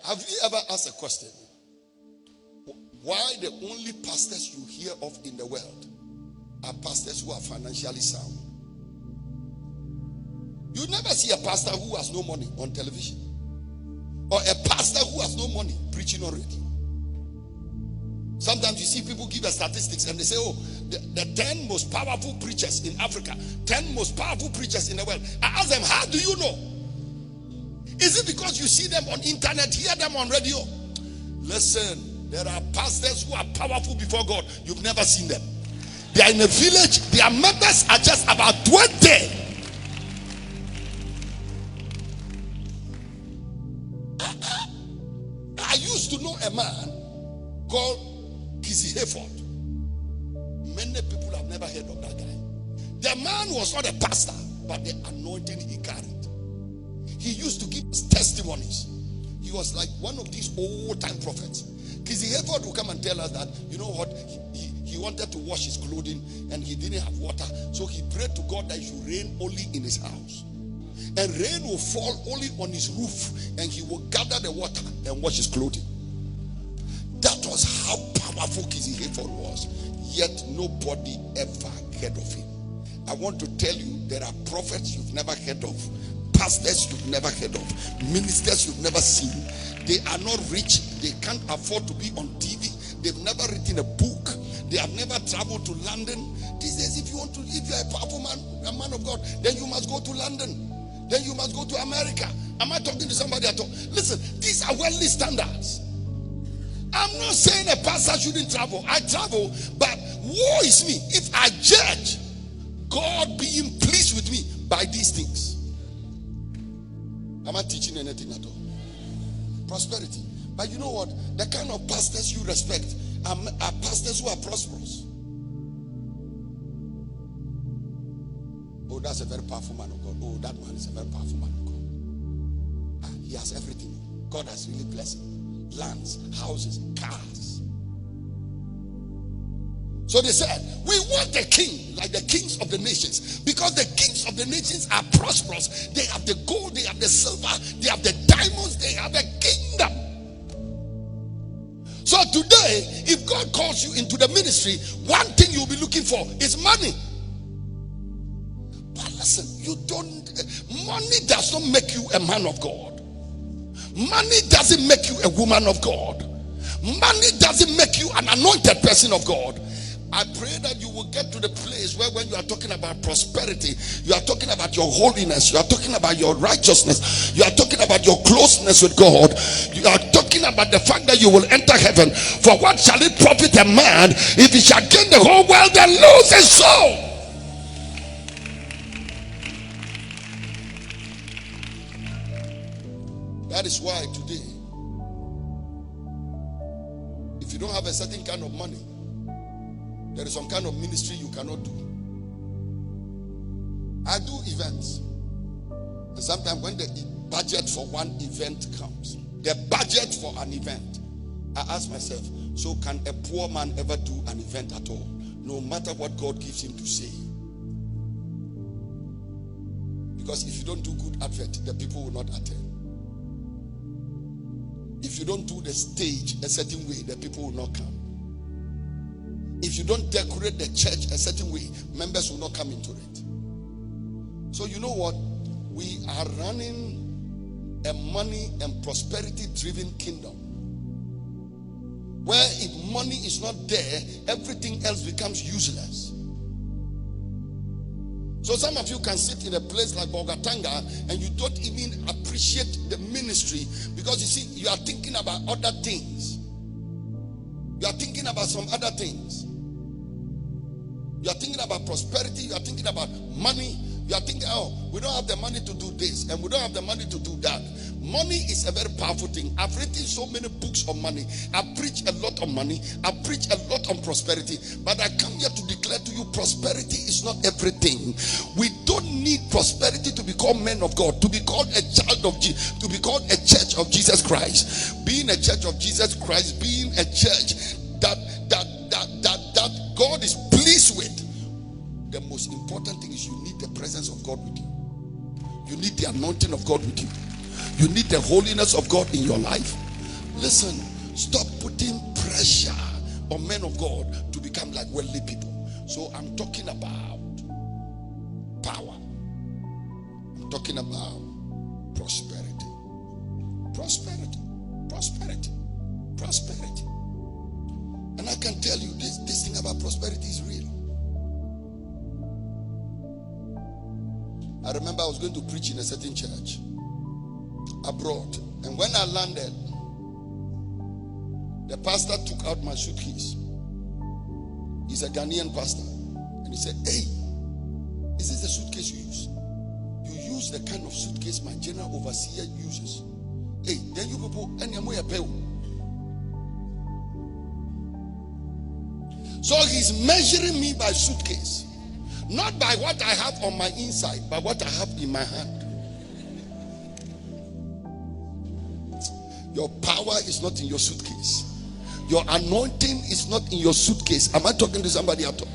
Have you ever asked a question? Why the only pastors you hear of in the world are pastors who are financially sound? You never see a pastor who has no money on television, or a pastor who has no money preaching on radio. Sometimes you see people give us statistics and they say, oh, the 10 most powerful preachers in Africa, 10 most powerful preachers in the world. I ask them, how do you know? Is it because you see them on internet, hear them on radio? Listen, there are pastors who are powerful before God. You've never seen them. They are in a village. Their members are just about 20. I used to know a man called Kizzy Hayford. Many people have never heard of that guy. The man was not a pastor, but the anointing he carried. He used to give us testimonies. He was like one of these old-time prophets. Kizzy Hayford will come and tell us that, you know what, he wanted to wash his clothing and he didn't have water. So he prayed to God that it should rain only in his house. And rain will fall only on his roof, and he will gather the water and wash his clothing. That was how powerful Kizzy Hayford was. Yet nobody ever heard of him. I want to tell you, there are prophets you've never heard of, pastors you've never heard of, ministers you've never seen. They are not rich. They can't afford to be on TV. They've never written a book. They have never traveled to London. These days, if you're a powerful man, a man of God, then you must go to London. Then you must go to America. Am I talking to somebody at all? Listen, these are worldly standards. I'm not saying a pastor shouldn't travel. I travel, but woe is me if I judge God being pleased with me by these things. Am I teaching anything at all? Prosperity. But you know what? The kind of pastors you respect are pastors who are prosperous. Oh, that's a very powerful man of God. Oh, that man is a very powerful man of God. He has everything. God has really blessed him. Lands, houses, cars. So they said, we want a king like the kings of the nations, because the kings of the nations are prosperous. They have the gold, they have the silver, they have the diamonds, they have a kingdom. So today, if God calls you into the ministry, one thing you'll be looking for is money. But listen, money does not make you a man of God. Money doesn't make you a woman of God. Money doesn't make you an anointed person of God. I pray that you will get to the place where when you are talking about prosperity, you are talking about your holiness, you are talking about your righteousness, you are talking about your closeness with God, you are talking about the fact that you will enter heaven. For what shall it profit a man if he shall gain the whole world and lose his soul? That is why today, if you don't have a certain kind of money, there is some kind of ministry you cannot do. I do events. And sometimes when the budget for one event comes, the budget for an event, I ask myself, so can a poor man ever do an event at all? No matter what God gives him to say. Because if you don't do good advert, the people will not attend. If you don't do the stage a certain way, the people will not come. If you don't decorate the church a certain way, members will not come into it. So you know what? We are running a money and prosperity driven kingdom, where if money is not there, everything else becomes useless. So some of you can sit in a place like Bogatanga and you don't even appreciate the ministry, because you see, you are thinking about other things. You are thinking about some other things. You are thinking about prosperity. You are thinking about money. You are thinking, oh, we don't have the money to do this and we don't have the money to do that. Money is a very powerful thing. I've written so many books on money. I preach a lot on money. I preach a lot on prosperity. But I come here to declare to you, prosperity is not everything. We don't need prosperity to be called men of God, to be called a child of Jesus, to be called a church of Jesus Christ. Being a church of Jesus Christ, being a church that God is pleased with. The most important thing is you need the presence of God with you. You need the anointing of God with you. You need the holiness of God in your life. Listen, stop putting pressure on men of God to become like worldly people. So I'm talking about power. I'm talking about prosperity. Prosperity. Prosperity. Prosperity. And I can tell you this thing about prosperity is real. I remember I was going to preach in a certain church abroad. And when I landed, the pastor took out my suitcase. He's a Ghanaian pastor. And he said, hey, is this the suitcase you use? You use the kind of suitcase my general overseer uses. Hey, then you people, so he's measuring me by suitcase. Not by what I have on my inside, but what I have in my hand. Your power is not in your suitcase. Your anointing is not in your suitcase. Am I talking to somebody at all?